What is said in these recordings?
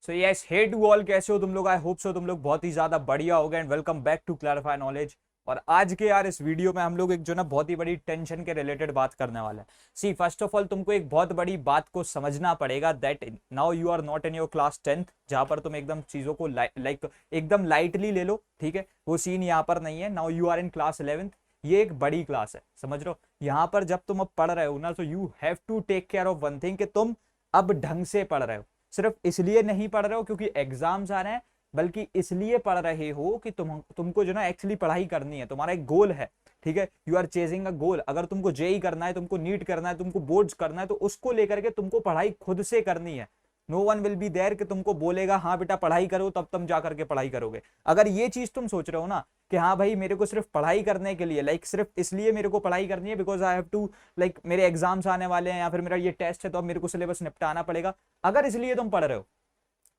So yes, hey to all, कैसे हो तुम लोग? आई होप सो तुम लोग बहुत ही ज्यादा बढ़िया हो गए and welcome back to clarify knowledge. और आज के यार इस वीडियो में हम लोग एक जो ना बहुत ही बड़ी टेंशन के रिलेटेड बात करने वाले हैं। सी, फर्स्ट ऑफ ऑल तुमको एक बहुत बड़ी बात को समझना पड़ेगा that now you are not in your class 10th, जहां पर तुम एकदम चीजों को लाइक एकदम लाइटली ले लो। ठीक है, वो सीन यहाँ पर नहीं है। Now you are in class 11th। ये एक बड़ी क्लास है, समझ रहे हो? यहाँ पर जब तुम अब पढ़ रहे हो ना, तो you have to take care of one thing कि तुम अब ढंग से पढ़ रहे हो। सिर्फ इसलिए नहीं पढ़ रहे हो क्योंकि एग्जाम्स आ रहे हैं, बल्कि इसलिए पढ़ रहे हो कि तुमको जो ना एक्चुअली पढ़ाई करनी है। तुम्हारा एक गोल है, ठीक है? यू आर चेजिंग अ गोल। अगर तुमको जेई करना है, तुमको नीट करना है, तुमको बोर्ड्स करना है, तो उसको लेकर के तुमको पढ़ाई खुद से करनी है। No one will be there कि तुमको बोलेगा हाँ बेटा पढ़ाई करो, तब तुम जा करके पढ़ाई करोगे। अगर ये चीज तुम सोच रहे हो ना कि हाँ भाई मेरे को सिर्फ पढ़ाई करने के लिए, लाइक सिर्फ इसलिए मेरे को पढ़ाई करनी है because I have to, like मेरे एग्जाम्स आने वाले हैं या फिर मेरा ये टेस्ट है तो अब मेरे को सिलेबस निपटाना पड़ेगा, अगर इसलिए तुम पढ़ रहे हो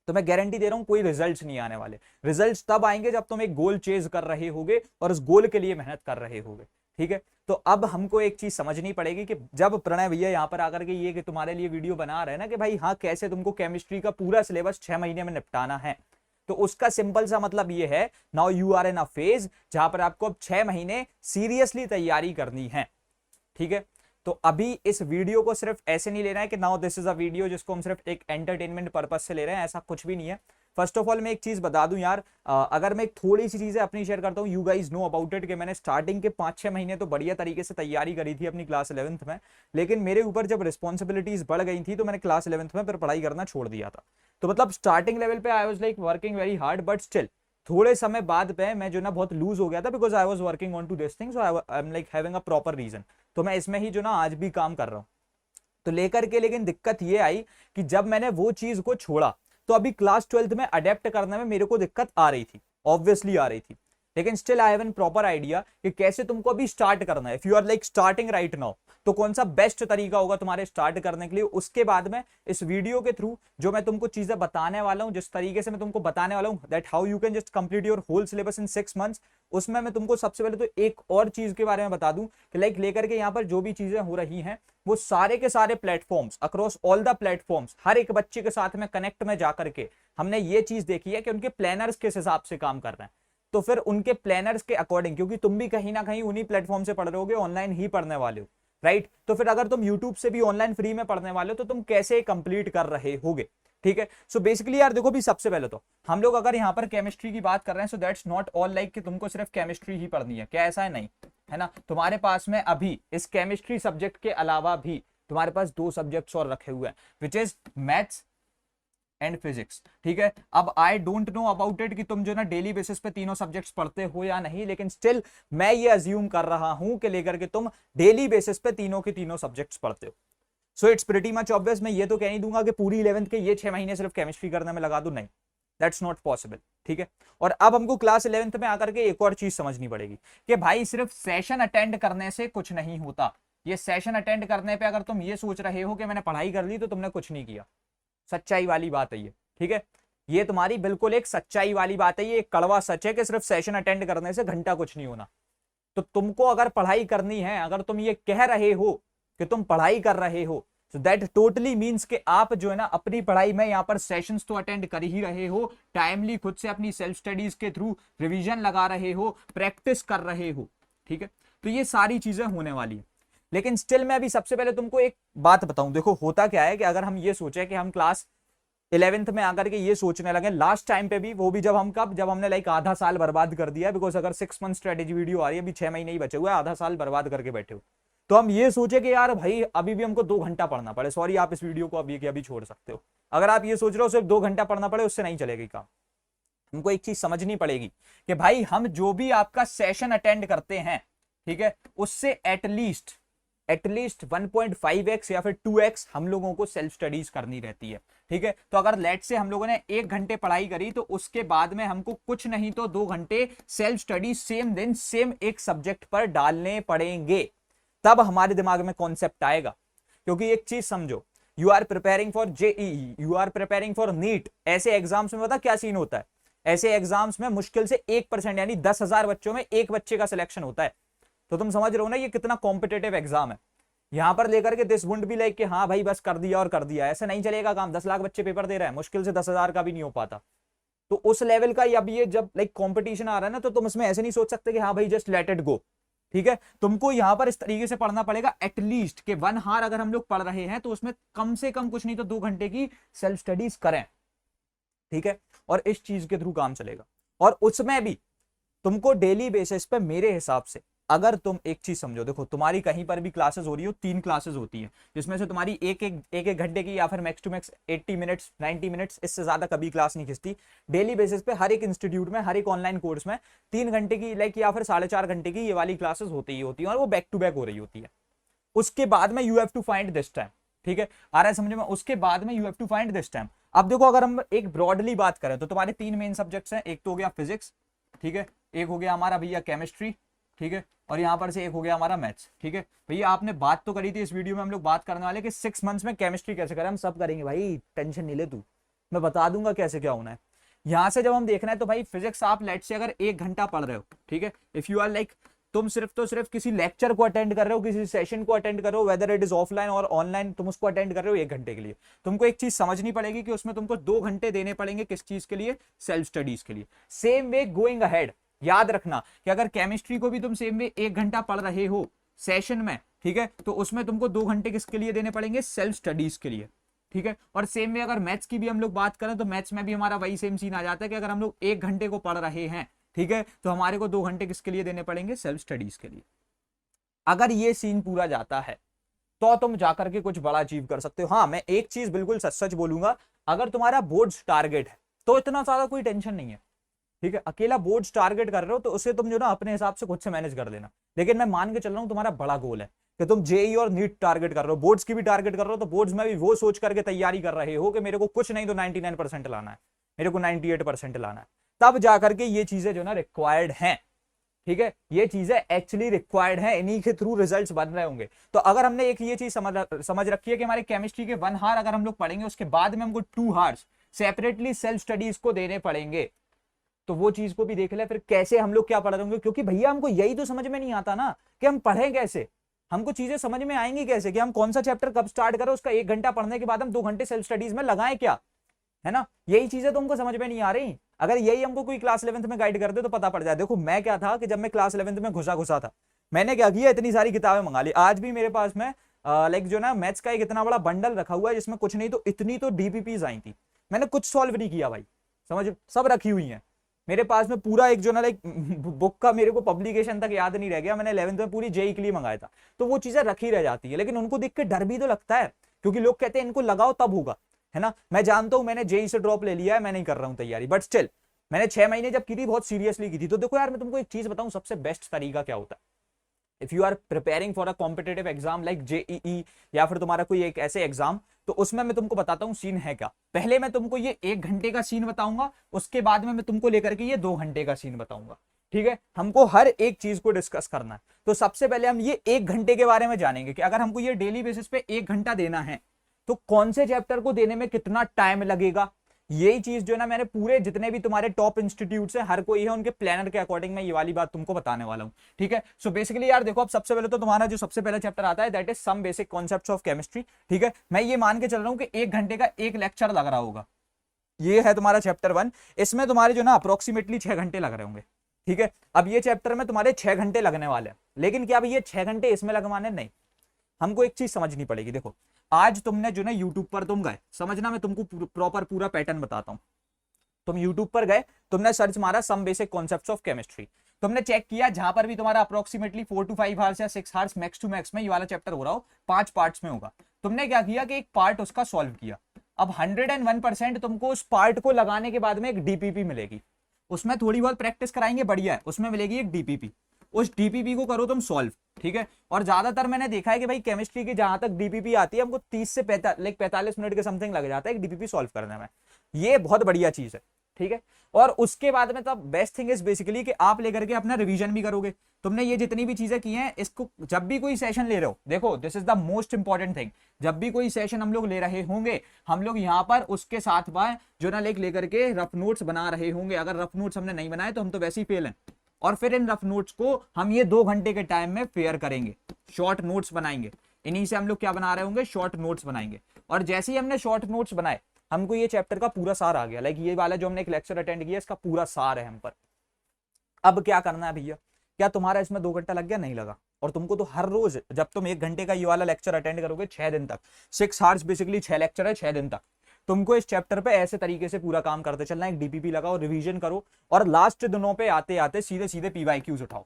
तो मैं गारंटी दे रहा हूं कोई रिजल्ट्स नहीं आने वाले। रिजल्ट्स तब आएंगे जब तुम एक गोल चेज कर रहे होगे और उस गोल के लिए मेहनत कर रहे होगे। ठीक है, तो अब हमको एक चीज समझनी पड़ेगी कि जब प्रणय भैया यहाँ पर आकर के ये कि तुम्हारे लिए वीडियो बना रहे हैं ना कि भाई हाँ कैसे तुमको केमिस्ट्री का पूरा सिलेबस 6 महीने में निपटाना है, तो उसका सिंपल सा मतलब ये है now you are in a phase जहां पर आपको अब 6 महीने सीरियसली तैयारी करनी है। ठीक है, तो अभी इस वीडियो को सिर्फ ऐसे नहीं लेना है कि now this is a video जिसको हम सिर्फ एक एंटरटेनमेंट पर्पस से ले रहे हैं, ऐसा कुछ भी नहीं है। फर्स्ट ऑफ ऑल मैं एक चीज बता दूं यार, अगर मैं एक थोड़ी सी चीजें अपनी शेयर करता हूं, you guys know about it, कि मैंने स्टार्टिंग के 5-6 महीने तो बढ़िया तरीके से तैयारी करी थी अपनी क्लास 11th में, लेकिन मेरे ऊपर जब रिस्पॉन्सिबिलिटीज बढ़ गई थी तो मैंने क्लास 11th में फिर पढ़ाई करना छोड़ दिया था। तो मतलब स्टार्टिंग लेवल पे I was like working very hard, but still थोड़े समय बाद पे मैं जो ना बहुत लूज हो गया था because I was working on to this thing, so I am like having a proper reason. तो मैं इसमें ही जो ना आज भी काम कर रहा हूँ तो लेकर के। लेकिन दिक्कत ये आई कि जब मैंने वो चीज को छोड़ा तो अभी क्लास 12th में अडेप्ट करने में मेरे को दिक्कत आ रही थी, ऑब्वियसली आ रही थी, लेकिन still I have an proper idea कि कैसे तुमको अभी स्टार्ट करना है। If you are like starting right now, तो कौन सा बेस्ट तरीका होगा तुम्हारे स्टार्ट करने के लिए। उसके बाद में इस वीडियो के थ्रू जो मैं तुमको चीजें बताने वाला हूं, जिस तरीके से मैं तुमको बताने वाला हूं that how you can just complete your whole syllabus in 6 months, उसमें मैं तुमको सबसे पहले तो एक और चीज के बारे में बता दूं कि लाइक लेकर के यहाँ पर जो भी चीजें हो रही हैं वो सारे के सारे platforms across all the platforms, हर एक बच्चे के साथ में कनेक्ट में जाकर के हमने ये चीज देखी है कि उनके प्लानर्स किस हिसाब से काम कर रहे हैं। तो फिर उनके प्लानर्स के अकॉर्डिंग, क्योंकि तुम भी कहीं ना कहीं उन्हीं प्लेटफॉर्म से पढ़ रहे होगे, ऑनलाइन ही पढ़ने वाले हो, राइट? तो फिर अगर तुम यूट्यूब से भी ऑनलाइन फ्री में पढ़ने वाले हो तो तुम कैसे कंप्लीट कर रहे होगे? ठीक है, सो बेसिकली यार देखो भी, सबसे पहले तो हम लोग अगर यहाँ पर केमिस्ट्री की बात कर रहे हैं, so that's not all like कि तुमको सिर्फ केमिस्ट्री ही पढ़नी है, क्या ऐसा है? नहीं, है ना? तुम्हारे पास में अभी इस केमिस्ट्री सब्जेक्ट के अलावा भी तुम्हारे पास 2 सब्जेक्ट्स और रखे हुए हैं, which is maths and physics. ठीक है, अब I don't know about it कि तुम जो ना डेली बेसिस पे तीनों सब्जेक्ट्स पढ़ते हो या नहीं, लेकिन स्टिल मैं ये अज्यूम कर रहा हूं कि लेकर के तुम डेली बेसिस पे तीनों के तीनों सब्जेक्ट्स पढ़ते हो। So it's pretty much obvious. मैं ये तो कह नहीं दूंगा कि पूरी 11th के ये 6 महीने सिर्फ केमिस्ट्री करने में लगा दूं, नहीं, दैट्स नॉट पॉसिबल। ठीक है, और अब हमको क्लास 11th में आकर के एक और चीज समझनी पड़ेगी कि भाई सिर्फ सेशन अटेंड करने से कुछ नहीं होता। ये सेशन अटेंड करने पे अगर तुम ये सोच रहे हो कि मैंने पढ़ाई कर ली तो तुमने कुछ नहीं किया। सच्चाई वाली बात है ये, ठीक है? ये तुम्हारी बिल्कुल एक सच्चाई वाली बात है, ये एक कड़वा सच है कि सिर्फ सेशन अटेंड करने से घंटा कुछ नहीं होना। तो तुमको अगर पढ़ाई करनी है, अगर तुम ये कह रहे हो कि तुम पढ़ाई कर रहे हो, तो दैट टोटली मींस कि आप जो है ना अपनी पढ़ाई में यहाँ पर सेशंस तो अटेंड कर ही रहे हो, टाइमली खुद से अपनी सेल्फ स्टडीज के थ्रू रिविजन लगा रहे हो, प्रैक्टिस कर रहे हो। ठीक है, तो ये सारी चीजें होने वाली है। लेकिन स्टिल मैं अभी सबसे पहले तुमको एक बात बताऊं, देखो होता क्या है कि अगर हम ये सोचे कि हम क्लास 11th में आकर के ये सोचने लगे, लास्ट टाइम पे भी, वो भी जब हम कब, जब हमने लाइक आधा साल बर्बाद कर दिया, बिकॉज अगर 6 मंथ स्ट्रेटेजी वीडियो आ रही है, अभी 6 महीने ही बचे हुए, आधा साल बर्बाद करके बैठे हो, तो हम ये सोचे कि यार भाई अभी भी हमको 2 घंटा पढ़ना पड़े। सॉरी, आप इस वीडियो को अभी के अभी छोड़ सकते हो। अगर आप ये सोच रहे हो सिर्फ 2 घंटा पढ़ना पड़े, उससे नहीं चलेगी काम। हमको एक चीज समझनी पड़ेगी कि भाई हम जो भी आपका सेशन अटेंड करते हैं, ठीक है, उससे एटलीस्ट 1.5x या फिर 2x हम लोगों को सेल्फ स्टडीज करनी रहती है। ठीक है, तो अगर लेट से हम लोगों ने 1 घंटे पढ़ाई करी तो उसके बाद में हमको कुछ नहीं तो 2 घंटे सेल्फ स्टडी सेम दिन सेम एक सब्जेक्ट पर डालने पड़ेंगे, तब हमारे दिमाग में कॉन्सेप्ट आएगा। क्योंकि एक चीज समझो, you are preparing for JEE, you are preparing for NEET, ऐसे एग्जाम्स में पता क्या सीन होता है? ऐसे एग्जाम्स में मुश्किल से 1% यानी 10,000 बच्चों में एक बच्चे का सिलेक्शन होता है। तो तुम समझ रहे हो ना ये कितना कॉम्पिटेटिव एग्जाम है। यहाँ पर लेकर के दिस वुडंट बी लाइक कि हाँ भाई बस कर दिया और कर दिया, ऐसे नहीं चलेगा काम। 10 लाख बच्चे पेपर दे रहे हैं, मुश्किल से 10,000 का भी नहीं हो पाता। तो उस लेवल का अब ये जब लाइक कंपटीशन आ रहा है ना, तो तुम इसमें ऐसे नहीं सोच सकते कि हाँ भाई जस्ट लेट इट गो। ठीक है, तुमको यहां पर इस तरीके से पढ़ना पड़ेगा एटलीस्ट कि 1 हार अगर हम लोग पढ़ रहे हैं तो उसमें कम से कम कुछ नहीं तो 2 घंटे की सेल्फ स्टडीज करें। ठीक है, और इस चीज के थ्रू काम चलेगा। और उसमें भी तुमको डेली बेसिस पे मेरे हिसाब से, अगर तुम एक चीज समझो, देखो तुम्हारी कहीं पर भी क्लासेस हो रही हो, 3 क्लासेस होती हैं जिसमें से तुम्हारी एक घंटे की या फिर max to max 80 minutes 90 minutes, इससे ज्यादा कभी क्लास नहीं खिंचती। डेली बेसिस पे हर एक इंस्टीट्यूट में, हर एक ऑनलाइन कोर्स में 3 घंटे की लाइक या फिर 4.5 घंटे की ये वाली क्लासेस होती ही होती है, और वो बैक टू बैक हो रही होती है। उसके बाद में you have to find this time. ठीक है, आ रहा है समझ में? उसके बाद में you have to find this time. अब देखो, अगर हम एक ब्रॉडली बात करें तो तुम्हारे 3 मेन सब्जेक्ट्स हैं। एक तो हो गया फिजिक्स, ठीक है, एक हो गया हमारा भैया केमिस्ट्री, ठीक है, और यहां पर से एक हो गया हमारा मैथ्स। ठीक है भैया, आपने बात तो करी थी इस वीडियो में, हम लोग बात करने वाले कि 6 मंथ्स में केमिस्ट्री कैसे करें। हम सब करेंगे भाई, टेंशन नहीं ले तू, मैं बता दूंगा कैसे क्या होना है। यहां से जब हम देखना है तो भाई फिजिक्स आप लेट से अगर 1 घंटा पढ़ रहे हो, ठीक है, इफ यू आर लाइक तुम सिर्फ तो सिर्फ किसी लेक्चर को अटेंड कर रहे हो, किसी सेशन को अटेंड कर रहे हो, वेदर इट इज ऑफलाइन और ऑनलाइन, तुम उसको अटेंड कर रहे हो 1 घंटे के लिए, तुमको एक चीज समझनी पड़ेगी कि उसमें तुमको 2 घंटे देने पड़ेंगे किस चीज के लिए? सेल्फ स्टडीज के लिए। सेम वे गोइंग अहेड, याद रखना कि अगर केमिस्ट्री को भी तुम सेम वे 1 घंटा पढ़ रहे हो सेशन में, ठीक है, तो उसमें तुमको 2 घंटे किसके लिए देने पड़ेंगे? सेल्फ स्टडीज के लिए। ठीक है, और सेम वे अगर मैथ्स की भी हम लोग बात करें तो मैथ्स में भी हमारा वही सेम सीन आ जाता है कि अगर हम लोग 1 घंटे को पढ़ रहे हैं, ठीक है, तो हमारे को 2 घंटे किसके लिए देने पड़ेंगे? सेल्फ स्टडीज के लिए। अगर ये सीन पूरा जाता है तो तुम जाकर के कुछ बड़ा अचीव कर सकते हो। हाँ, मैं एक चीज बिल्कुल सच सच बोलूंगा, अगर तुम्हारा बोर्ड्स टारगेट है तो इतना ज्यादा कोई टेंशन नहीं है। ठीक है, अकेला बोर्ड्स टारगेट कर रहे हो तो उसे तुम जो ना अपने हिसाब से खुद से मैनेज कर लेना। लेकिन मैं मान के चल रहा हूं तुम्हारा बड़ा गोल है कि तुम जेई और नीट टारगेट कर रहे हो, बोर्ड्स की भी टारगेट कर रहे हो, तो बोर्ड्स में भी वो सोच करके तैयारी कर रहे हो कि मेरे को कुछ नहीं तो 99% लाना है, मेरे को 98% लाना है। तब जाकर के ये चीजें जो ना रिक्वायर्ड हैं। ठीक है, ये चीजें एक्चुअली रिक्वायर्ड है, इन्हीं के थ्रू रिजल्ट्स बन रहे होंगे। तो अगर हमने एक ये चीज समझ रखी है कि हमारे केमिस्ट्री के 1 हार अगर हम लोग पढ़ेंगे, उसके बाद में हमको 2 हार्स सेपरेटली सेल्फ स्टडीज को देने पड़ेंगे, तो वो चीज को भी देख ले। फिर कैसे हम लोग क्या पढ़ रहे होंगे, क्योंकि भैया हमको यही तो समझ में नहीं आता ना कि हम पढ़ें कैसे, हमको चीजें समझ में आएंगी कैसे कि हम कौन सा चैप्टर कब स्टार्ट करें, उसका 1 घंटा पढ़ने के बाद हम 2 घंटे सेल्फ स्टडीज में लगाएं क्या, है ना? यही चीजें तो हमको समझ में नहीं आ रही। अगर यही हमको कोई क्लास 11th में गाइड कर दे तो पता पड़ जाए। देखो मैं क्या था कि जब मैं क्लास 11th में घुसा था, मैंने क्या किया, इतनी सारी किताबें मंगा ली। आज भी मेरे पास में लाइक जो ना मैथ्स का एक इतना बड़ा बंडल रखा हुआ है जिसमें कुछ नहीं तो इतनी तो डीपीपीज आई थी, मैंने कुछ सॉल्व नहीं किया भाई, समझ, सब रखी हुई है मेरे पास में। पूरा एक जो ना लाइक बुक का मेरे को पब्लिकेशन तक याद नहीं रह गया, मैंने 11th में पूरी जेई के लिए मंगाया था। तो वो चीजें रखी रह जाती है, लेकिन उनको देख के डर भी तो लगता है, क्योंकि लोग कहते हैं इनको लगाओ तब होगा, है ना? मैं जानता हूं मैंने जेई से ड्रॉप ले लिया है, मैं नहीं कर रहा हूं तैयारी, बट स्टिल मैंने 6 महीने जब की थी बहुत सीरियसली की थी। तो देखो यार, मैं तुमको एक चीज बताऊं, सबसे बेस्ट तरीका क्या होता है, if you are preparing for a competitive exam like JEE या फिर तुम्हारा कोई एक ऐसे एग्जाम, तो उसमें मैं तुमको बताता हूं सीन है क्या। पहले मैं तुमको ये 1 घंटे का सीन बताऊंगा, उसके बाद में मैं तुमको लेकर के ये 2 घंटे का सीन बताऊंगा। ठीक है, हमको हर एक चीज को डिस्कस करना है। तो सबसे पहले हम ये 1 घंटे के बारे में जानेंगे कि अगर हमको ये डेली बेसिस पे 1 घंटा देना है तो कौन से चैप्टर को देने में कितना टाइम लगेगा। यही चीज जो है ना, मैंने पूरे जितने भी तुम्हारे टॉप इंस्टीट्यूट है हर कोई है उनके प्लानर के अकॉर्डिंग मैं ये वाली बात तुमको बताने वाला हूं। ठीक है, सो बेसिकली यार देखो, अब सबसे पहले तो तुम्हारा जो सबसे पहला चैप्टर आता है that is some basic concepts of chemistry. ठीक है, मैं ये मान के चल रहा हूं कि 1 घंटे का एक लेक्चर लग रहा होगा। ये है तुम्हारा चैप्टर 1, इसमें तुम्हारे जो ना अप्रोक्सीमेटली 6 घंटे लग रहे होंगे। ठीक है, अब ये चैप्टर में तुम्हारे 6 घंटे लगने वाले हैं, लेकिन क्या ये 6 घंटे इसमें लगवाने नहीं, हमको एक चीज समझनी पड़ेगी। देखो आज तुमने जो ना यूट्यूब पर तुम गए, समझना मैं तुमको प्रॉपर पूरा पैटर्न बताता हूं। तुम यूट्यूब पर गए, तुमने सर्च मारा some basic concepts of chemistry, तुमने चेक किया जहां पर भी तुम्हारा अप्रोक्सीमेटली 4 to 5 आवर्स या 6 आवर्स मैक्स टू मैक्स में ये वाला चैप्टर हो रहा हो, 5 पार्ट्स में होगा। तुमने क्या किया कि एक पार्ट उसका सॉल्व किया। अब 101% तुमको उस पार्ट को लगाने के बाद में एक डीपीपी मिलेगी, उसमें थोड़ी बहुत प्रैक्टिस कराएंगे, बढ़िया है, उसमें मिलेगी एक डीपीपी। उस डीपीपी को करो तुम सॉल्व। ठीक है, और ज्यादातर मैंने देखा है कि भाई केमिस्ट्री की जहां तक डीपीपी आती है हमको 30 से 45 मिनट के समथिंग लग जाता है एक डीपीपी सॉल्व करने में। ये बहुत बढ़िया चीज है। ठीक है, और उसके बाद में तब बेस्ट थिंग इज बेसिकली कि आप लेकर के अपना रिवीजन भी करोगे। तुमने ये जितनी भी चीजें की हैं, इसको जब भी कोई सेशन ले रहे हो, देखो this is the most important thing, जब भी कोई सेशन हम लोग ले रहे होंगे, हम लोग यहाँ पर उसके साथ बाय जो ना लेकर के रफ नोट्स बना रहे होंगे। अगर रफ नोट्स हमने नहीं बनाए तो हम तो वैसे ही फेल हैं, और फिर इन रफ नोट्स को हम ये 2 घंटे के टाइम में फेयर करेंगे, शॉर्ट नोट्स बनाएंगे। इन्हीं से हम लोग क्या बना रहे होंगे, शॉर्ट नोट्स बनाएंगे। और जैसे ही हमने शॉर्ट नोट्स बनाए, हमको ये चैप्टर का पूरा सार आ गया, लाइक ये वाला जो हमने एक लेक्चर अटेंड किया इसका पूरा सार है हम पर। अब क्या करना है भैया, क्या तुम्हारा इसमें 2 घंटा लग गया? नहीं लगा। और तुमको तो हर रोज जब तुम 1 घंटे का ये वाला लेक्चर अटेंड करोगे 6 दिन तक, 6 आवर्स बेसिकली 6 लेक्चर है 6 दिन तक, तुमको इस चैप्टर पे ऐसे तरीके से पूरा काम करते चलना है। एक डीपीपी लगाओ, रिवीजन करो, और लास्ट दिनों पे आते आते सीधे सीधे पीवाईक्यूज उठाओ।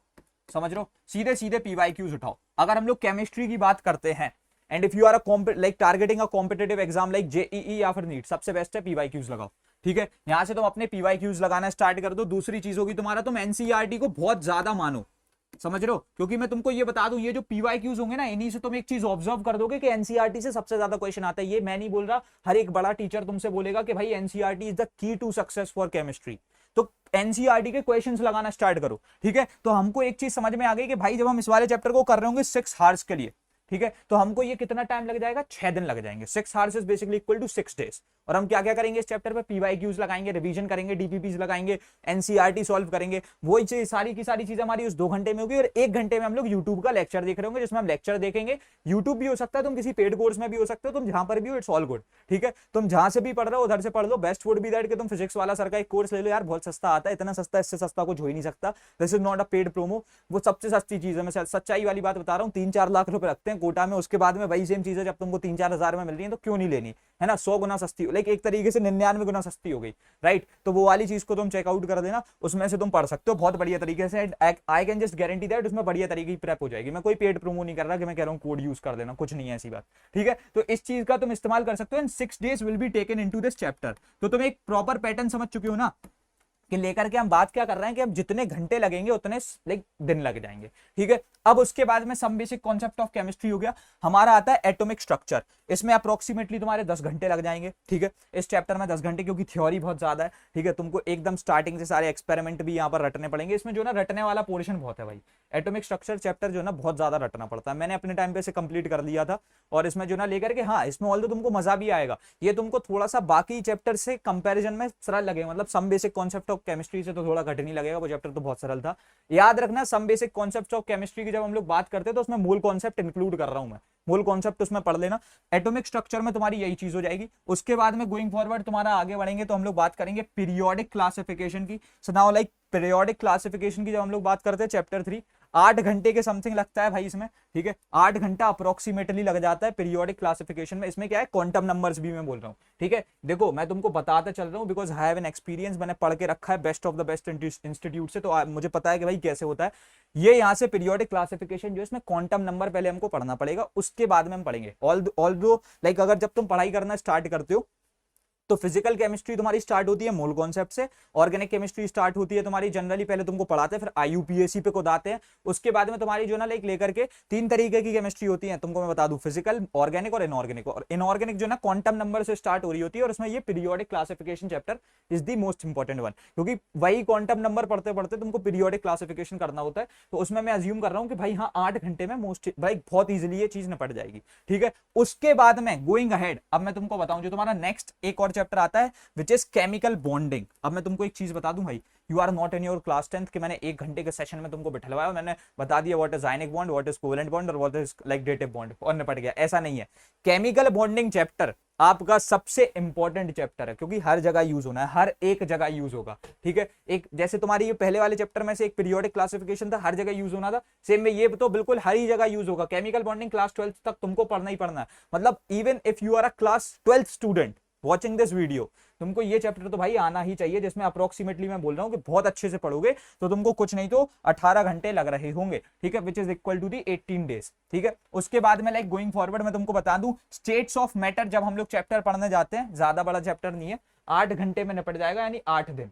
समझ रहे हो, सीधे सीधे पीवाईक्यूज उठाओ। अगर हम लोग केमिस्ट्री की बात करते हैं, and if you are like targeting a competitive exam like JEE या फिर नीट, सबसे बेस्ट है पीवाईक्यूज लगाओ। ठीक है, यहां से तुम अपने पीवाईक्यूज लगाना स्टार्ट कर दो। दूसरी चीज होगी तुम्हारा, तुम एनसीईआरटी को बहुत ज्यादा मानो। समझ रहे हो, क्योंकि मैं तुमको ये बता दूं, ये जो पीवाईक्यूज होंगे ना, इन्हीं से तुम एक चीज ऑब्जर्व कर दोगे कि एनसीईआरटी से सबसे ज्यादा क्वेश्चन आता है। ये मैं नहीं बोल रहा, हर एक बड़ा टीचर तुमसे बोलेगा कि भाई NCERT is the key to success for chemistry. तो एनसीईआरटी के क्वेश्चंस लगाना स्टार्ट करो। ठीक है, तो हमको एक चीज समझ में आ गई कि भाई जब हम इस वाले चैप्टर को कर रहे होंगे 6 आवर्स के लिए, ठीक है, तो हमको ये कितना टाइम लग जाएगा, 6 दिन लग जाएंगे। 6 hours is basically equal to 6 days. और हम क्या क्या करेंगे इस चैप्टर पे, पीवाईक्यूज लगाएंगे, रिवीजन करेंगे, डीपीपीज लगाएंगे, एनसीईआरटी सॉल्व करेंगे। वो सारी की सारी चीजें हमारी उस 2 घंटे में होगी। और 1 घंटे में हम लोग यूट्यूब का लेक्चर देख रहे होंगे, जिसमें हम लेक्चर देखेंगे। यूट्यूब भी हो सकता है, तुम किसी पेड कोर्स में भी हो सकते हो, तुम जहां पर भी हो, इट्स ऑल गुड। ठीक है, तुम जहां से भी पढ़ रहे हो उधर से पढ़ लो। बेस्ट वुड बी दैट कि तुम फिजिक्स वाला सर का एक कोर्स ले लो, यार बहुत सस्ता आता है, इतना सस्ता, इससे सस्ता कुछ हो ही नहीं सकता। This is not a paid promo, वो सबसे सस्ती चीज है। मैं सच्चाई वाली बात बता रहा हूँ, 3-4 लाख रुपए रखते हैं कोटा में, उसके बाद में वही सेम चीजें जब तुमको 3-4 हजार में मिल रही है तो क्यों नहीं लेनी, है ना। 100 गुना सस्ती, लाइक एक तरीके से 99 गुना सस्ती हो गई, राइट। तो वो वाली चीज को तुम चेकआउट कर देना, उसमें से तुम पढ़ सकते हो बहुत बढ़िया तरीके से। I can just guarantee that उसमें बढ़िया तरीके की प्रेप हो जाएगी। मैं कोई पेड प्रोमो नहीं कर रहा कि मैं कह रहा हूँ कोड यूज कर लेना, कुछ नहीं है ऐसी बात। ठीक है, तो इस चीज का तुम इस्तेमाल कर सकते हो। And 6 days will be taken into this chapter. तो तुम एक प्रॉपर पैटर्न समझ चुके हो ना, कि लेकर के हम बात क्या कर रहे हैं कि अब जितने घंटे लगेंगे उतने लाइक दिन लग जाएंगे। ठीक है, अब उसके बाद में some basic concept of chemistry हो गया। हमारा आता है एटॉमिक स्ट्रक्चर, इसमें अप्रोक्सीमेटली तुम्हारे 10 घंटे लग जाएंगे। ठीक है, इस चैप्टर में 10 घंटे, क्योंकि थ्योरी बहुत ज्यादा है। ठीक है, तुमको एकदम स्टार्टिंग से सारे एक्सपेरिमेंट भी यहाँ पर रटने पड़ेंगे। इसमें जो ना रटने वाला पोर्शन बहुत है भाई। एटॉमिक स्ट्रक्चर चैप्टर जो ना बहुत ज्यादा रटना पड़ता है। मैंने अपने टाइम पे से कंप्लीट कर लिया था, और इसमें जो ना लेकर के, हाँ इसमें ऑल तुमको मजा भी आएगा। ये तुमको थोड़ा सा बाकी चैप्टर से कंपेरिजन में सरल लगेगा, मतलब some basic concept of chemistry से तो थोड़ा कठिन ही लगेगा, वो चैप्टर तो बहुत सरल था। याद रखना, some basic concept of chemistry की जब हम लोग बात करते हैं तो उसमें मूल कॉन्सेप्ट इंक्लूड कर रहा हूं मैं, मूल कॉन्सेप्ट उसमें पढ़ लेना। एटॉमिक स्ट्रक्चर में तुम्हारी यही चीज हो जाएगी। उसके बाद में गोइंग फॉरवर्ड तुम्हारा आगे बढ़ेंगे तो हम लोग बात करेंगे पीरियोडिक क्लासिफिकेशन की। So now like periodic classification की जब हम लोग बात करते हैं चैप्टर 3, 8 घंटे के समथिंग लगता है भाई इसमें। ठीक है, 8 घंटा अप्रोक्सीमेटली लग जाता है पीरियोडिक क्लासिफिकेशन में। इसमें क्या है, क्वांटम नंबर्स भी मैं बोल रहा हूँ। ठीक है, देखो मैं तुमको बताते चल रहा हूँ because I have an experience, मैंने पढ़ के रखा है best of the best institute से, तो मुझे पता है कि भाई कैसे होता है ये। यहाँ से पीरियोडिक क्लासिफिकेशन जो इसमें क्वांटम नंबर पहले हमको पढ़ना पड़ेगा, उसके बाद में हम पढ़ेंगे। ऑल्दो लाइक अगर जब तुम पढ़ाई करना स्टार्ट करते हो तो फिजिकल केमिस्ट्री तुम्हारी स्टार्ट होती है मोल कॉन्सेप्ट से, ऑर्गेनिक केमिस्ट्री स्टार्ट होती है तुम्हारी जनरली, पहले तुमको पढ़ाते हैं, फिर आईयूपीएसी पे कुदाते हैं। उसके बाद में तुम्हारी जो ना लाइक लेकर के 3 तरीके की केमिस्ट्री होती है, तुमको मैं बता दूं, फिजिकल, ऑर्गेनिक और इनऑर्गेनिक। और इनऑर्गेनिक जो ना क्वांटम नंबर से स्टार्ट हो रही होती है, और उसमें ये periodic classification chapter is the most important one, क्योंकि वही क्वांटम नंबर पढ़ते पढ़ते तुमको पीरियोडिक क्लासिफिकेशन करना होता है। तो उसमें मैं अज्यूम कर रहा हूँ कि भाई हाँ 8 घंटे में मोस्ट भाई बहुत ईजिली ये चीज निपट जाएगी। ठीक है, उसके बाद में गोइंग अहेड, अब मैं तुमको बताऊं जो तुम्हारा नेक्स्ट एक और चैप्टर आता है विच इज केमिकल बॉन्डिंग। अब मैं तुमको एक चीज बता दूं भाई, you are not in your class 10th कि मैंने 1 घंटे के सेशन में तुमको बिठलवाया, मैंने बता दिया what is ionic bond, what is covalent bond और what is like dative bond और निपट गया। ऐसा नहीं है, केमिकल बॉन्डिंग चैप्टर आपका सबसे इंपॉर्टेंट चैप्टर है, क्योंकि हर जगह यूज होना है, हर एक जगह यूज होगा। ठीक है, एक जैसे तुम्हारी ये पहले वाले चैप्टर में से एक पीरियोडिक क्लासिफिकेशन था, हर जगह यूज होना था, सेम में ये तो बिल्कुल हर ही जगह यूज होगा। केमिकल बॉन्डिंग क्लास 12th तक तुमको पढ़ना ही पढ़ना है, मतलब even if you are a class 12th student watching this video, तुमको ये चैप्टर तो भाई आना ही चाहिए, जिसमें अप्रोक्सीमेटली मैं बोल रहा हूँ कि बहुत अच्छे से पढ़ोगे तो तुमको कुछ नहीं तो 18 घंटे लग रहे होंगे। ठीक है, which is equal to the 18 days. ठीक है, उसके बाद में लाइक गोइंग फॉरवर्ड मैं तुमको बता दूं, स्टेट्स ऑफ मैटर जब हम लोग चैप्टर पढ़ने जाते हैं, ज्यादा बड़ा चैप्टर नहीं है, 8 घंटे में निपट जाएगा, यानी 8 दिन।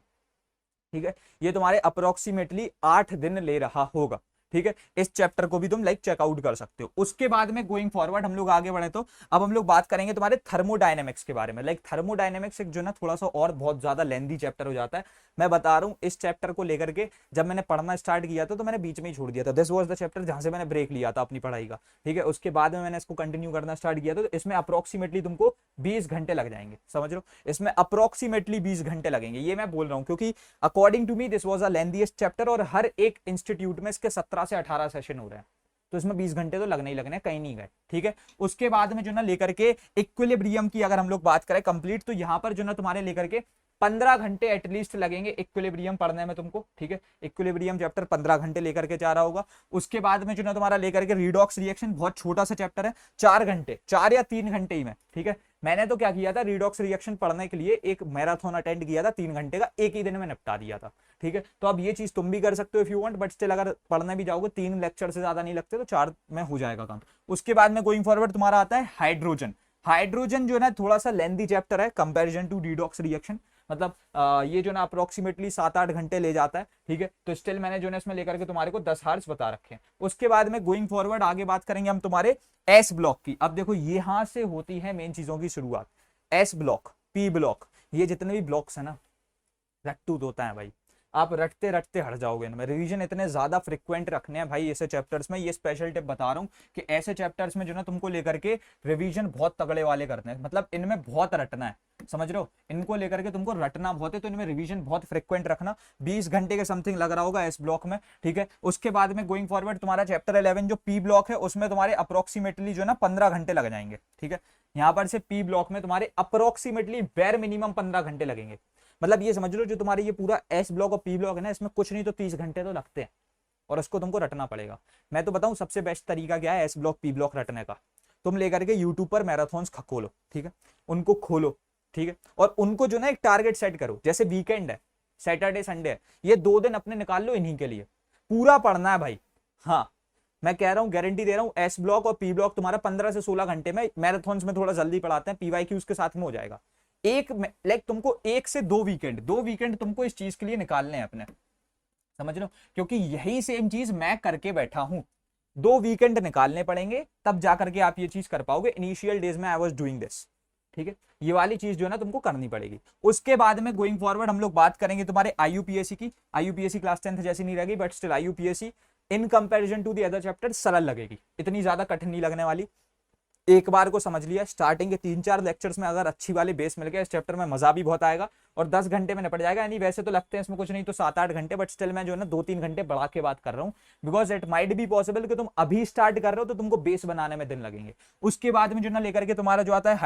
ठीक है, ये तुम्हारे अप्रोक्सीमेटली 8 दिन ले रहा होगा। ठीक है, इस चैप्टर को भी तुम लाइक चेकआउट कर सकते हो। उसके बाद में गोइंग फॉरवर्ड हम लोग आगे बढ़े तो अब हम लोग बात करेंगे तुम्हारे थर्मोडायनेमिक्स के बारे में। लाइक थर्मोडायनेमिक्स एक जो ना थोड़ा सा और बहुत ज्यादा लेंथी चैप्टर हो जाता है। मैं बता रहा हूँ, इस चैप्टर को लेकर के जब मैंने पढ़ना स्टार्ट किया था तो मैंने बीच में ही छोड़ दिया था। दिस वाज द चैप्टर जहां से मैंने ब्रेक लिया था अपनी पढ़ाई का। ठीक है, उसके बाद में मैंने इसको कंटिन्यू करना स्टार्ट किया था, तो इसमें अप्रोक्सीमेटली तुमको 20 घंटे लग जाएंगे, समझ लो, इसमें अप्रोक्सीमेटली 20 घंटे लगेंगे। ये मैं बोल रहा हूँ क्योंकि according to me this was a lengthiest chapter, और हर एक इंस्टीट्यूट में इसके 17 से 18 सेशन हो रहे हैं। तो इसमें 20 घंटे तो लगने ही लगने, कहीं नहीं गए, ठीक है। उसके बाद में जो ना लेकर के इक्विलिब्रियम की अगर हम लोग बात करें कंप्लीट, तो यहाँ पर जो ना तुम्हारे लेकर के 15 घंटे एटलीस्ट लगेंगे इक्विलिब्रियम पढ़ने में तुमको, ठीक है। इक्विलिब्रियम चैप्टर 15 घंटे लेकर के जा रहा होगा। उसके बाद में जो ना तुम्हारा लेकर के रिडॉक्स रिएक्शन, बहुत छोटा सा चैप्टर है, 4 घंटे, 4 या 3 घंटे ही में, ठीक है। मैंने तो क्या किया था, रिडॉक्स रिएक्शन पढ़ने के लिए एक मैराथन अटेंड किया था 3 घंटे का, एक ही दिन में निपटा दिया था, ठीक है। तो अब ये चीज तुम भी कर सकते हो if you want, but still अगर पढ़ने भी जाओगे 3 लेक्चर से ज्यादा नहीं लगते, तो 4 में हो जाएगा काम। उसके बाद में गोइंग फॉरवर्ड तुम्हारा आता है हाइड्रोजन। हाइड्रोजन जो है थोड़ा सा लेंथी चैप्टर है कंपैरिजन टू रिडॉक्स रिएक्शन, मतलब ये जो ना अप्रोक्सीमेटली 7-8 घंटे ले जाता है, ठीक है। तो स्टिल मैंने जो है इसमें लेकर के तुम्हारे को 10 हार्स बता रखे हैं। उसके बाद में गोइंग फॉरवर्ड आगे बात करेंगे हम तुम्हारे एस ब्लॉक की। अब देखो यहां से होती है मेन चीजों की शुरुआत। एस ब्लॉक, पी ब्लॉक, ये जितने भी ब्लॉक्स है ना, रट्टू होता है भाई, आप रटते रटते हट जाओगे इनमें। रिवीजन इतने ज्यादा फ्रिक्वेंट रखने हैं भाई ऐसे चैप्टर्स में, ये स्पेशल टिप बता रहा हूँ कि ऐसे चैप्टर्स में जो ना तुमको लेकर के रिवीजन बहुत तगड़े वाले करते हैं, मतलब इनमें बहुत रटना है, समझ रहे हो, इनको लेकर के तुमको रटना बहुत है, तो इनमें रिवीजन बहुत फ्रिक्वेंट रखना। 20 घंटे के समथिंग लग रहा होगा इस ब्लॉक में, ठीक है। उसके बाद में गोइंग फॉरवर्ड तुम्हारा चैप्टर 11 जो पी ब्लॉक है, उसमें तुम्हारे अप्रोक्सीमेटली जो ना 15 घंटे लग जाएंगे, ठीक है। यहाँ पर से पी ब्लॉक में तुम्हारे अप्रोक्सीमेटली बेर मिनिमम 15 घंटे लगेंगे। मतलब ये समझ लो जो तुम्हारी ये पूरा एस ब्लॉक और पी ब्लॉक है ना, इसमें कुछ नहीं तो 30 घंटे तो लगते हैं, और उसको तुमको रटना पड़ेगा। मैं तो बताऊं सबसे बेस्ट तरीका क्या है एस ब्लॉक पी ब्लॉक रटने का, तुम लेकर के यूट्यूब पर मैराथन्स खोलो, ठीक है, उनको खोलो, ठीक है, और उनको जो ना एक टारगेट सेट करो, जैसे वीकेंड है, सैटरडे संडे है, ये 2 दिन अपने निकाल लो इन्हीं के लिए, पूरा पढ़ना है भाई। हाँ मैं कह रहा हूँ, गारंटी दे रहा हूँ, एस ब्लॉक और पी ब्लॉक तुम्हारा 15 से 16 घंटे में, मैराथन्स में थोड़ा जल्दी पढ़ाते हैं, पीवाईक्यूज के साथ में हो जाएगा। एक लाइक तुमको 1 से 2 वीकेंड तुमको इस चीज के लिए निकालने हैं अपने, समझ लो, क्योंकि यही सेम चीज मैं करके बैठा हूं। 2 वीकेंड निकालने पड़ेंगे तब जाकर के आप ये चीज कर पाओगे। इनिशियल डेज में आई वाज डूइंग दिस, ठीक है, ये वाली चीज जो है ना तुमको करनी पड़ेगी। उसके बाद में गोइंग फॉरवर्ड हम लोग बात करेंगे तुम्हारे आईयूपीएससी की। आईयूपीएससी क्लास 10th जैसी नहीं रहेगी, बट स्टिल आईयूपीएससी in comparison to the other chapter सरल लगेगी, इतनी ज्यादा कठिन नहीं लगने वाली। एक बार को समझ लिया, स्टार्टिंग के 3-4 लेक्चर्स में अगर अच्छी वाली बेस मिल गया, इस चैप्टर में मजा भी बहुत आएगा और 10 घंटे में निपट जाएगा। यानी वैसे तो लगते हैं इसमें कुछ नहीं तो 7-8 घंटे, बट स्टिल मैं जो है ना 2-3 घंटे बढ़ा के बात कर रहा हूँ, because it might be possible कि तुम अभी स्टार्ट कर रहे हो तो तुमको बेस बनाने में दिन लगेंगे। उसके बाद में जो ना लेकर के तुम्हारा जो आता है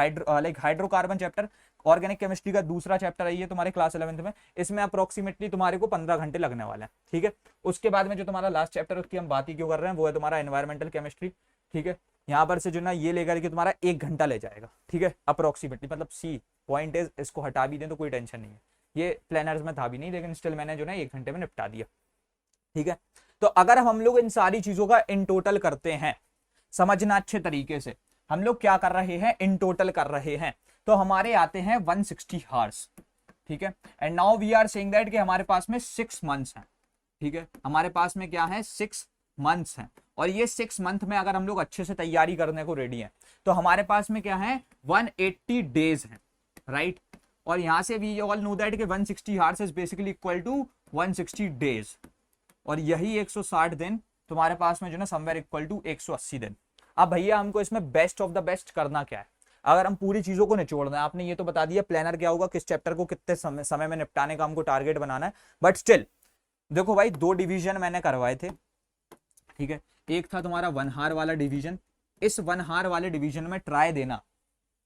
हाइड्रोकार्बन चैप्टर, ऑर्गेनिक केमिस्ट्री का दूसरा चैप्टर है ये तुम्हारे क्लास 11th में, इसमें अप्रोक्सीमेटली तुम्हारे को 15 घंटे लगने वाला है, ठीक है। उसके बाद में जो तुम्हारा लास्ट चैप्टर उसकी हम बात ही क्यों कर रहे हैं, वो है तुम्हारा एनवायरमेंटल केमिस्ट्री, ठीक है। यहाँ पर से जो ना ये लेकर के तुम्हारा 1 घंटा ले जाएगा, ठीक है, अप्रोक्सीमेटली। मतलब सी पॉइंट इज, इसको हटा भी दें तो कोई टेंशन नहीं है, ये प्लानर्स में था भी नहीं, लेकिन स्टिल मैंने जो ना 1 घंटे में निपटा दिया, ठीक है। तो अगर हम लोग इन सारी चीजों का इन टोटल करते हैं, समझना अच्छे तरीके से, हम लोग क्या कर रहे हैं, इन टोटल कर रहे हैं, तो हमारे आते हैं 160 हार्स, ठीक है। And now we are saying that कि हमारे पास में 6 मंथ्स हैं, ठीक है, हमारे पास में क्या है 6 मंथ्स हैं, और ये 6 मंथ में अगर हम लोग अच्छे से तैयारी करने को रेडी हैं तो हमारे पास में क्या है 180 डेज है, राइट। और यहां से वी ऑल नो दैट कि 160 hours is basically equal to 160 days, और यही 160 दिन तुम्हारे पास में जो ना समवेयर इक्वल टू 180 दिन। अब भैया हमको इसमें बेस्ट ऑफ द बेस्ट करना क्या है, अगर हम पूरी चीजों को निचोड़ना है, आपने ये तो बता दिया प्लानर क्या होगा, किस चैप्टर को कितने समय में निपटाने का हमको टारगेट बनाना है, बट स्टिल देखो भाई 2 डिवीजन मैंने करवाए थे, ठीक है। एक था तुम्हारा 1 हार वाला डिवीजन, इस 1 हार वाले डिवीजन में ट्राई देना,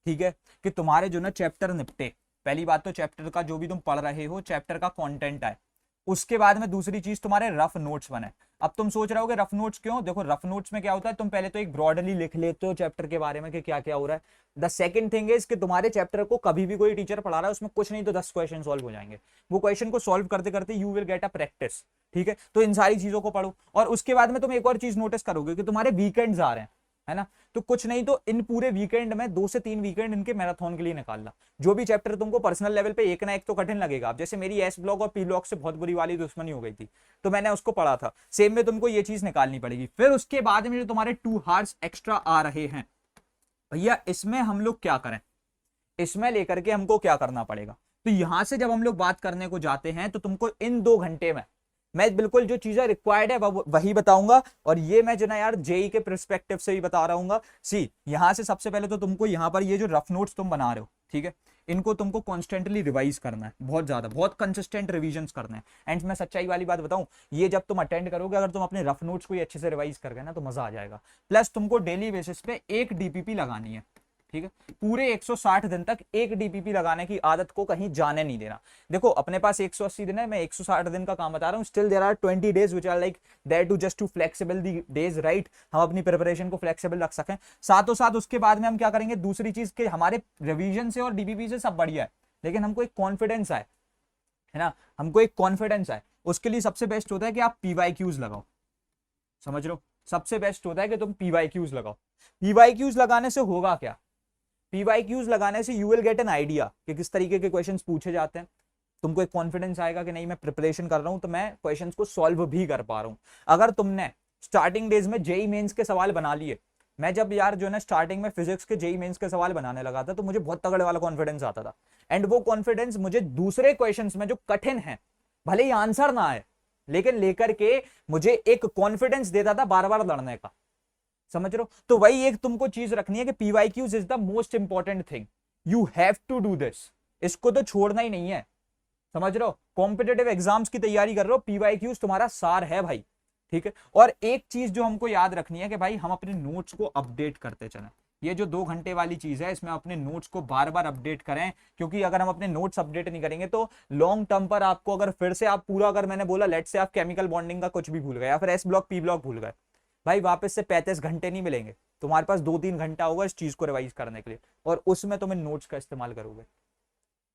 ठीक है, कि तुम्हारे जो ना चैप्टर निपटे। पहली बात तो चैप्टर का जो भी तुम पढ़ रहे हो चैप्टर का कंटेंट आए, उसके बाद में दूसरी चीज तुम्हारे रफ नोट्स बने। अब तुम सोच रहे हो रफ नोट्स क्यों, देखो रफ नोट्स में क्या होता है, तुम पहले तो एक ब्रॉडली लिख लेते हो चैप्टर के बारे में कि क्या क्या हो रहा है। द सेकंड थिंग इज कि तुम्हारे चैप्टर को कभी भी कोई टीचर पढ़ा रहा है, उसमें कुछ नहीं तो 10 क्वेश्चन सॉल्व हो जाएंगे, वो क्वेश्चन को सॉल्व करते करते you will get a practice, ठीक है। तो इन सारी चीजों को पढ़ो, और उसके बाद में तुम एक और चीज नोटिस करोगे कि तुम्हारे वीकेंड्स आ रहे हैं, है ना, तो कुछ नहीं तो इन पूरे वीकेंड में 2 से 3 वीकेंड इनके मैराथन के लिए निकालना। जो भी चैप्टर तुमको पर्सनल लेवल पे एक ना एक तो कठिन लगेगा, अब जैसे मेरी एस ब्लॉक और पी ब्लॉक से बहुत बुरी वाली दुश्मनी हो गई थी तो मैंने उसको पढ़ा था, सेम में तुमको ये चीज निकालनी पड़ेगी। फिर उसके बाद में जो तुम्हारे 2 हार्स एक्स्ट्रा आ रहे हैं भैया, इसमें हम लोग क्या करें, इसमें लेकर के हमको क्या करना पड़ेगा। तो यहां से जब हम लोग बात करने को जाते हैं तो तुमको इन 2 घंटे में मैं बिल्कुल जो चीजें रिक्वायर्ड है वही बताऊंगा, और ये मैं जो ना यार जेई के पर्सपेक्टिव से ही बता रहा हूँ। सी यहां से सबसे पहले तो तुमको यहाँ पर ये जो रफ नोट्स तुम बना रहे हो, ठीक है, इनको तुमको कॉन्स्टेंटली रिवाइज करना है, बहुत ज्यादा, बहुत कंसिस्टेंट रिविजन्स करना है। एंड मैं सच्चाई वाली बात बताऊं, ये जब तुम अटेंड करोगे, अगर तुम अपने रफ नोट्स को अच्छे से रिवाइज कर गए ना, तो मजा आ जाएगा। प्लस तुमको डेली बेसिस पे एक डीपीपी लगानी है, ठीक है, पूरे 160 दिन तक एक डीपीपी लगाने की आदत को कहीं जाने नहीं देना। देखो अपने पास 180 दिन है, मैं 160 दिन का काम बता रहा हूँ, still there are 20 days which are like there to just to flexible the days, right, हम अपनी प्रिपरेशन को फ्लेक्सिबल रख सकें। साथों साथ उसके बाद में हम क्या करेंगे, दूसरी चीज के हमारे रिवीजन से और डीपीपी से सब बढ़िया है, लेकिन हमको एक कॉन्फिडेंस आए, है ना, हमको एक कॉन्फिडेंस आए, उसके लिए सबसे बेस्ट होता है कि आप पीवाईक्यूज लगाओ। समझ रहे हो, सबसे बेस्ट होता है कि तुम पीवाईक्यूज लगाओ। पीवाईक्यूज लगाने से होगा क्या, पीवाईक्यूज लगाने से you will get an idea कि किस तरीके के क्वेश्चंस पूछे जाते हैं। तुमको एक कॉन्फिडेंस आएगा कि नहीं, मैं प्रिपरेशन कर रहा हूं तो मैं क्वेश्चंस को सॉल्व भी कर पा रहा हूं। अगर तुमने स्टार्टिंग डेज में जेई मेंस के सवाल बना लिए, मैं जब यार जो है स्टार्टिंग में फिजिक्स के जेई मेंस के सवाल बनाने लगा था, तो मुझे बहुत तगड़े वाला कॉन्फिडेंस आता था। एंड वो कॉन्फिडेंस मुझे दूसरे क्वेश्चंस में जो कठिन है, भले ही आंसर ना आए, लेकिन लेकर के मुझे एक कॉन्फिडेंस देता था बार बार लड़ने का। समझ रहे हो, तो वही एक तुमको चीज रखनी है कि PYQs is the most important thing, you have to do this, इसको तो छोड़ना ही नहीं है। समझ रहे हो, कॉम्पिटेटिव एग्जाम्स की तैयारी कर रहे हो, पीवाईक्यूज तुम्हारा सार है भाई, ठीक है। और एक चीज जो हमको याद रखनी है कि भाई हम अपने नोट्स को अपडेट करते चलें। ये जो 2 घंटे वाली चीज है, इसमें अपने नोट्स को बार बार अपडेट करें, क्योंकि अगर हम अपने नोट्स अपडेट नहीं करेंगे तो लॉन्ग टर्म पर आपको, अगर फिर से आप पूरा, अगर मैंने बोला लेट से आप केमिकल बॉन्डिंग का कुछ भी भूल गए या फिर एस ब्लॉक पी ब्लॉक भूल गए, भाई वापस से 35 घंटे नहीं मिलेंगे, तुम्हारे पास 2-3 घंटा होगा इस चीज को रिवाइज करने के लिए, और उसमें तुम इन नोट्स का इस्तेमाल करोगे।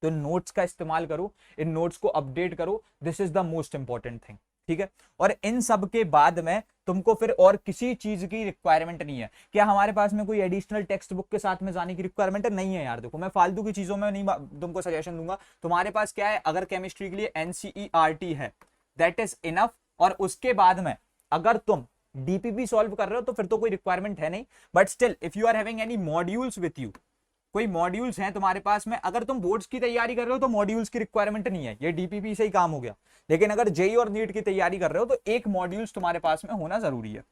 तो इन नोट्स का इस्तेमाल करो, इन नोट्स को अपडेट करो, this is the most important thing, ठीक है। और इन सब के बाद में तुमको फिर और किसी चीज की रिक्वायरमेंट नहीं है। क्या हमारे पास में कोई एडिशनल टेक्स्ट बुक के साथ में जाने की रिक्वायरमेंट नहीं है यार। देखो मैं फालतू की चीजों में नहीं तुमको सजेशन दूंगा, तुम्हारे पास क्या है, अगर केमिस्ट्री के लिए एनसीईआरटी है, दैट इज इनफ। और उसके बाद में अगर तुम डीपीपी सॉल्व कर रहे हो तो फिर तो कोई रिक्वायरमेंट है नहीं, but still if you are having any modules with you, कोई मॉड्यूल्स हैं तुम्हारे पास में, अगर तुम बोर्ड्स की तैयारी कर रहे हो तो मॉड्यूल्स की रिक्वायरमेंट नहीं है, ये डीपीपी से ही काम हो गया। लेकिन अगर जेई और नीट की तैयारी कर रहे हो तो एक मॉड्यूल्स तुम्हारे पास में होना जरूरी है,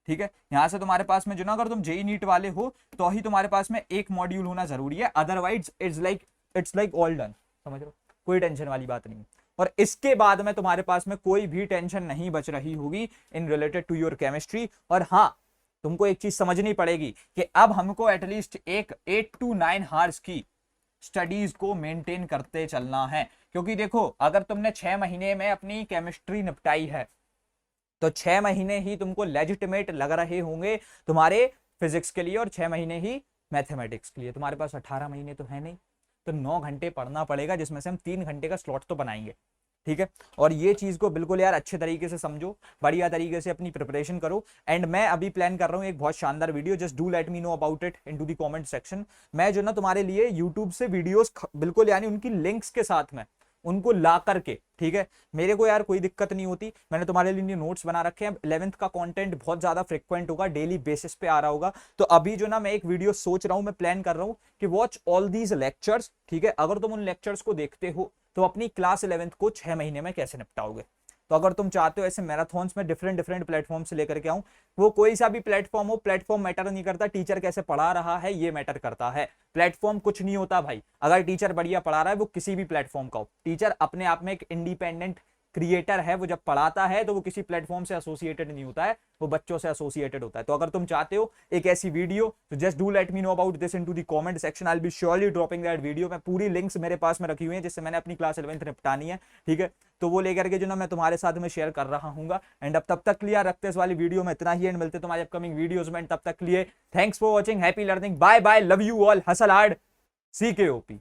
ठीक है। यहां से तुम्हारे पास में जो ना, अगर तुम जेई नीट वाले हो तो ही तुम्हारे पास में एक मॉड्यूल होना जरूरी है, otherwise it's like all done. समझ लो, कोई टेंशन वाली बात नहीं। और इसके बाद में तुम्हारे पास में कोई भी टेंशन नहीं बच रही होगी in related to your chemistry. और हाँ, तुमको एक चीज समझनी पड़ेगी कि अब हमको एटलीस्ट एक 8 to 9 हार्स की स्टडीज को मेंटेन करते चलना है। क्योंकि देखो, अगर तुमने 6 महीने में अपनी केमिस्ट्री निपटाई है तो 6 महीने ही तुमको लेजिटिमेट लग रहे होंगे तुम्हारे फिजिक्स के लिए, और 6 महीने ही मैथमेटिक्स के लिए। तुम्हारे पास 18 महीने तो है नहीं, तो 9 घंटे पढ़ना पड़ेगा, जिसमें से हम 3 घंटे का स्लॉट तो बनाएंगे, ठीक है। और ये चीज को बिल्कुल यार अच्छे तरीके से समझो, बढ़िया तरीके से अपनी प्रिपरेशन करो। एंड मैं अभी प्लान कर रहा हूँ एक बहुत शानदार video, just do let me know about it into the comment section. मैं जो ना तुम्हारे लिए यूट्यूब से वीडियोस बिल्कुल यानी उनकी लिंक्स के साथ में उनको ला करके, ठीक है, मेरे को यार कोई दिक्कत नहीं होती, मैंने तुम्हारे लिए नोट्स बना रखे हैं। 11th का कंटेंट बहुत ज्यादा फ्रिक्वेंट होगा, डेली बेसिस पे आ रहा होगा। तो अभी जो ना मैं एक वीडियो सोच रहा हूं, मैं प्लान कर रहा हूं कि वॉच ऑल दीज लेक्चर्स, ठीक है। अगर तुम उन लेक्चर्स को देखते हो तो अपनी क्लास 11th को 6 महीने में कैसे निपटाओगे। तो अगर तुम चाहते हो ऐसे मैराथन्स में डिफरेंट प्लेटफॉर्म से लेकर के आऊं, वो कोई सा भी प्लेटफॉर्म हो, प्लेटफॉर्म मैटर नहीं करता, टीचर कैसे पढ़ा रहा है ये मैटर करता है। प्लेटफॉर्म कुछ नहीं होता भाई, अगर टीचर बढ़िया पढ़ा रहा है, वो किसी भी प्लेटफॉर्म का हो, टीचर अपने आप में एक इंडिपेंडेंट क्रिएटर है। वो जब पढ़ाता है तो वो किसी प्लेटफॉर्म से एसोसिएटेड नहीं होता है, वो बच्चों से एसोसिएटेड होता है। तो अगर तुम चाहते हो एक ऐसी वीडियो, तो just do let me know about this into the comment section, I will be surely dropping that video. मैं पूरी लिंक्स मेरे पास में रखी हुई है जिससे मैंने अपनी क्लास 11th निपटानी है, ठीक है। तो वो लेकर के जो ना मैं तुम्हारे साथ में शेयर कर रहा हूँ। एंड अब तब तक क्लियर रखते हैं इस वाली वीडियो में इतना ही, एंड मिलते तुम्हारे अपकमिंग वीडियोस में। तब तक के लिए thanks for watching, happy learning, bye bye, love you all, hustle hard, CKOP।